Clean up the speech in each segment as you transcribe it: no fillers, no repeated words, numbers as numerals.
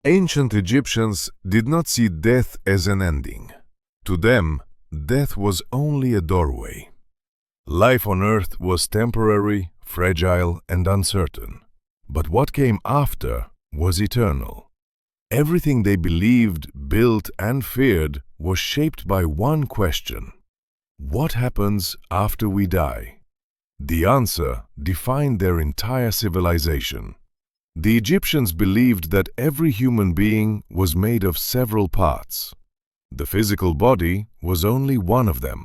Ancient Egyptians did not see death as an ending. To them, death was only a doorway. Life on earth was temporary, fragile, and uncertain. But what came after was eternal. Everything they believed, built, and feared was shaped by one question: what happens after we die? The answer defined their entire civilization. The Egyptians believed that every human being was made of several parts. The physical body was only one of them.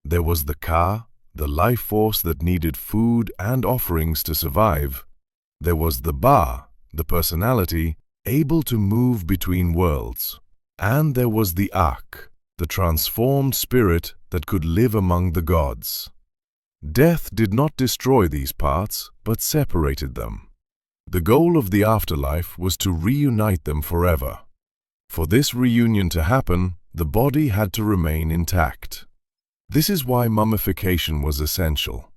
There was the Ka, the life force that needed food and offerings to survive. There was the Ba, the personality, able to move between worlds. And there was the Ak, the transformed spirit that could live among the gods. Death did not destroy these parts, but separated them. The goal of the afterlife was to reunite them forever. For this reunion to happen, the body had to remain intact. This is why mummification was essential.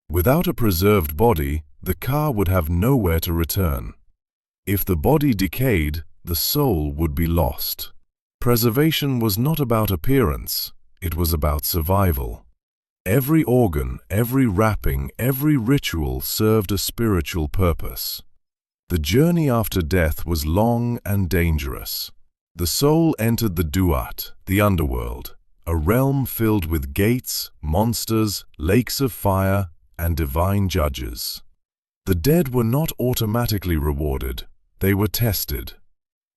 Without a preserved body, the Ka would have nowhere to return. If the body decayed, the soul would be lost. Preservation was not about appearance, it was about survival. Every organ, every wrapping, every ritual served a spiritual purpose. The journey after death was long and dangerous. The soul entered the Duat, the underworld, a realm filled with gates, monsters, lakes of fire, and divine judges. The dead were not automatically rewarded, they were tested.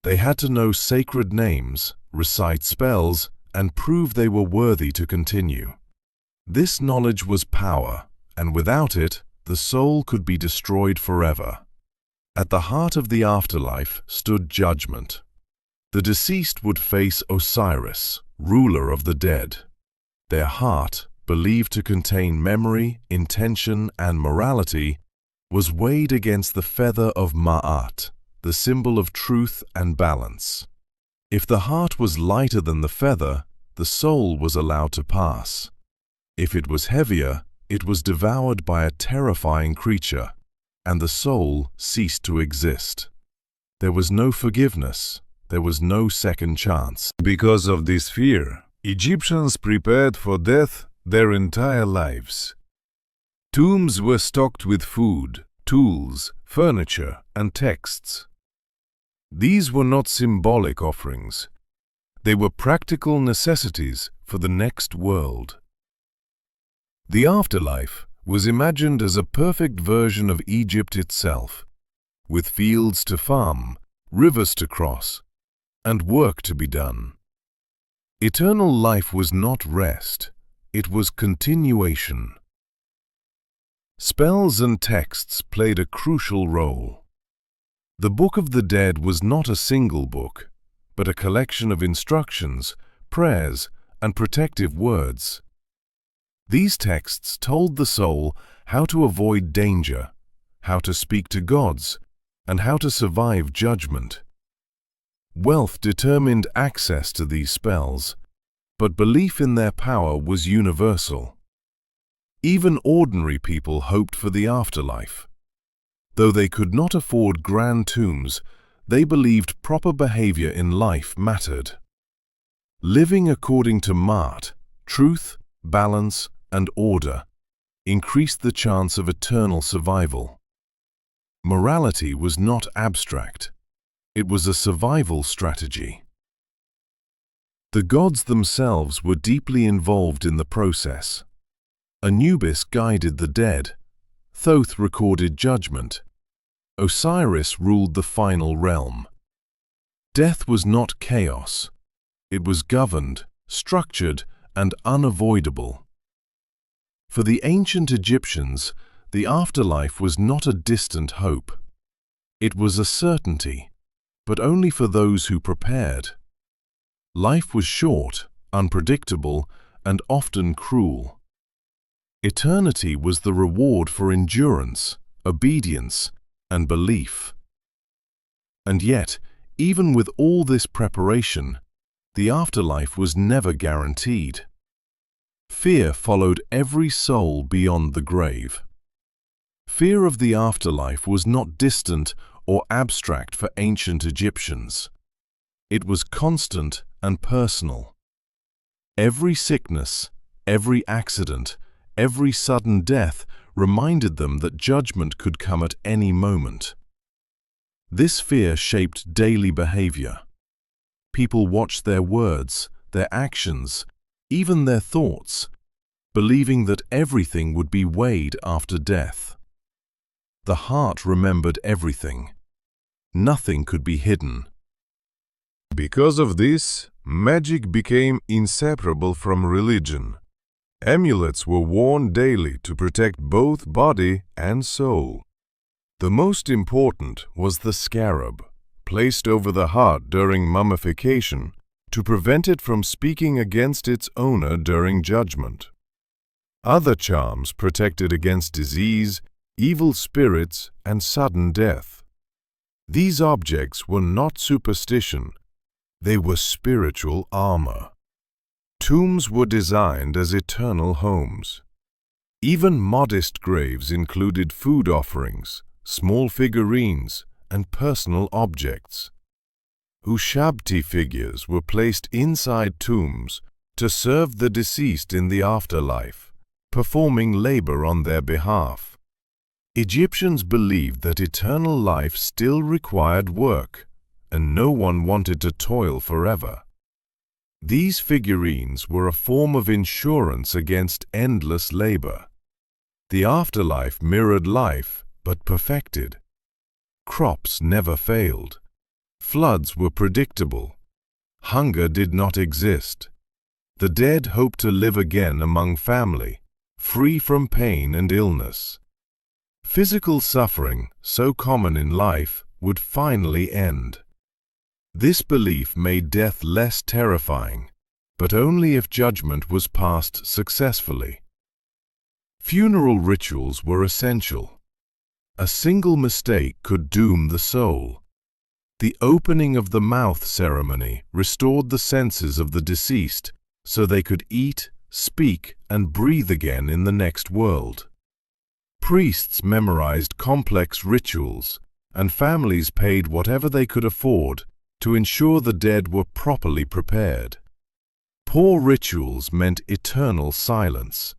They had to know sacred names, recite spells, and prove they were worthy to continue. This knowledge was power, and without it, the soul could be destroyed forever. At the heart of the afterlife stood judgment. The deceased would face Osiris, ruler of the dead. Their heart, believed to contain memory, intention, and morality, was weighed against the feather of Ma'at, the symbol of truth and balance. If the heart was lighter than the feather, the soul was allowed to pass. If it was heavier, it was devoured by a terrifying creature, and the soul ceased to exist. There was no forgiveness, there was no second chance. Because of this fear, Egyptians prepared for death their entire lives. Tombs were stocked with food, tools, furniture, and texts. These were not symbolic offerings. They were practical necessities for the next world. The afterlife was imagined as a perfect version of Egypt itself, with fields to farm, rivers to cross, and work to be done. Eternal life was not rest, it was continuation. Spells and texts played a crucial role. The Book of the Dead was not a single book, but a collection of instructions, prayers, and protective words. These texts told the soul how to avoid danger, how to speak to gods, and how to survive judgment. Wealth determined access to these spells, but belief in their power was universal. Even ordinary people hoped for the afterlife. Though they could not afford grand tombs, they believed proper behavior in life mattered. Living according to Ma'at, truth, balance, and order, increased the chance of eternal survival. Morality was not abstract. It was a survival strategy. The gods themselves were deeply involved in the process. Anubis guided the dead. Thoth recorded judgment. Osiris ruled the final realm. Death was not chaos. It was governed, structured, and unavoidable. For the ancient Egyptians, the afterlife was not a distant hope. It was a certainty, but only for those who prepared. Life was short, unpredictable, and often cruel. Eternity was the reward for endurance, obedience, and belief. And yet, even with all this preparation, the afterlife was never guaranteed. Fear followed every soul beyond the grave. Fear of the afterlife was not distant or abstract for ancient Egyptians. It was constant and personal. Every sickness, every accident, every sudden death reminded them that judgment could come at any moment. This fear shaped daily behavior. People watched their words, their actions, even their thoughts, believing that everything would be weighed after death. The heart remembered everything. Nothing could be hidden. Because of this, magic became inseparable from religion. Amulets were worn daily to protect both body and soul. The most important was the scarab, placed over the heart during mummification to prevent it from speaking against its owner during judgment. Other charms protected against disease, evil spirits, and sudden death. These objects were not superstition, they were spiritual armor. Tombs were designed as eternal homes. Even modest graves included food offerings, small figurines, and personal objects. Ushabti figures were placed inside tombs to serve the deceased in the afterlife, performing labor on their behalf. Egyptians believed that eternal life still required work, and no one wanted to toil forever. These figurines were a form of insurance against endless labor. The afterlife mirrored life, but perfected. Crops never failed. Floods were predictable. Hunger did not exist. The dead hoped to live again among family, free from pain and illness. Physical suffering, so common in life, would finally end. This belief made death less terrifying, but only if judgment was passed successfully. Funeral rituals were essential. A single mistake could doom the soul. The opening of the mouth ceremony restored the senses of the deceased so they could eat, speak, and breathe again in the next world. Priests memorized complex rituals, and families paid whatever they could afford to ensure the dead were properly prepared. Poor rituals meant eternal silence.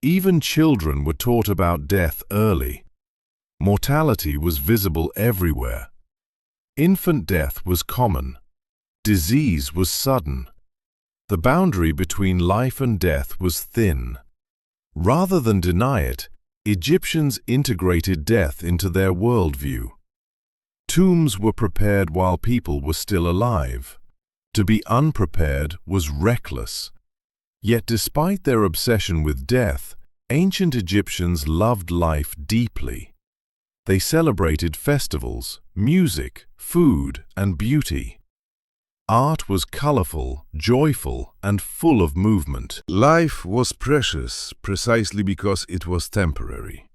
Even children were taught about death early. Mortality was visible everywhere. Infant death was common. Disease was sudden. The boundary between life and death was thin. Rather than deny it, Egyptians integrated death into their worldview. Tombs were prepared while people were still alive. To be unprepared was reckless. Yet despite their obsession with death, ancient Egyptians loved life deeply. They celebrated festivals, music, food, and beauty. Art was colorful, joyful, and full of movement. Life was precious precisely because it was temporary.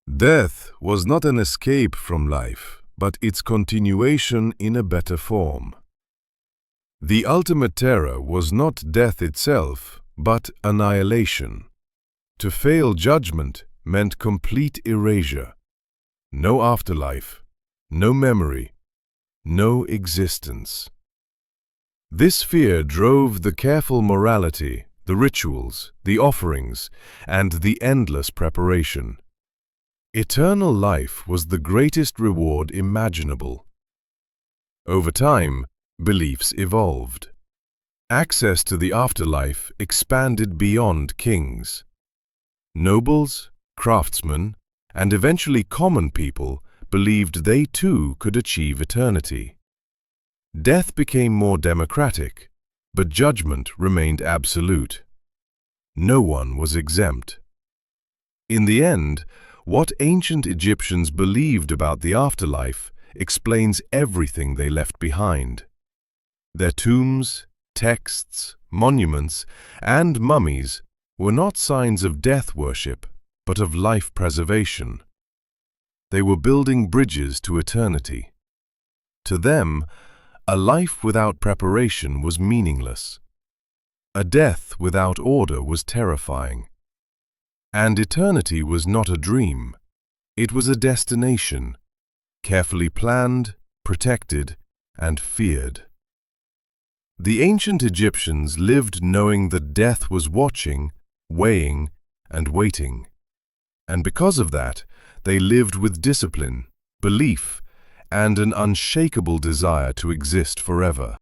Death was not an escape from life, but its continuation in a better form. The ultimate terror was not death itself, but annihilation. To fail judgment meant complete erasure. No afterlife, no memory, no existence. This fear drove the careful morality, the rituals, the offerings, and the endless preparation. Eternal life was the greatest reward imaginable. Over time, beliefs evolved. Access to the afterlife expanded beyond kings. Nobles, craftsmen, and eventually common people believed they too could achieve eternity. Death became more democratic, but judgment remained absolute. No one was exempt. In the end, what ancient Egyptians believed about the afterlife explains everything they left behind. Their tombs, texts, monuments, and mummies were not signs of death worship, but of life preservation. They were building bridges to eternity. To them, a life without preparation was meaningless. A death without order was terrifying. And eternity was not a dream. It was a destination, carefully planned, protected, and feared. The ancient Egyptians lived knowing that death was watching, weighing, and waiting. And because of that, they lived with discipline, belief, and an unshakable desire to exist forever.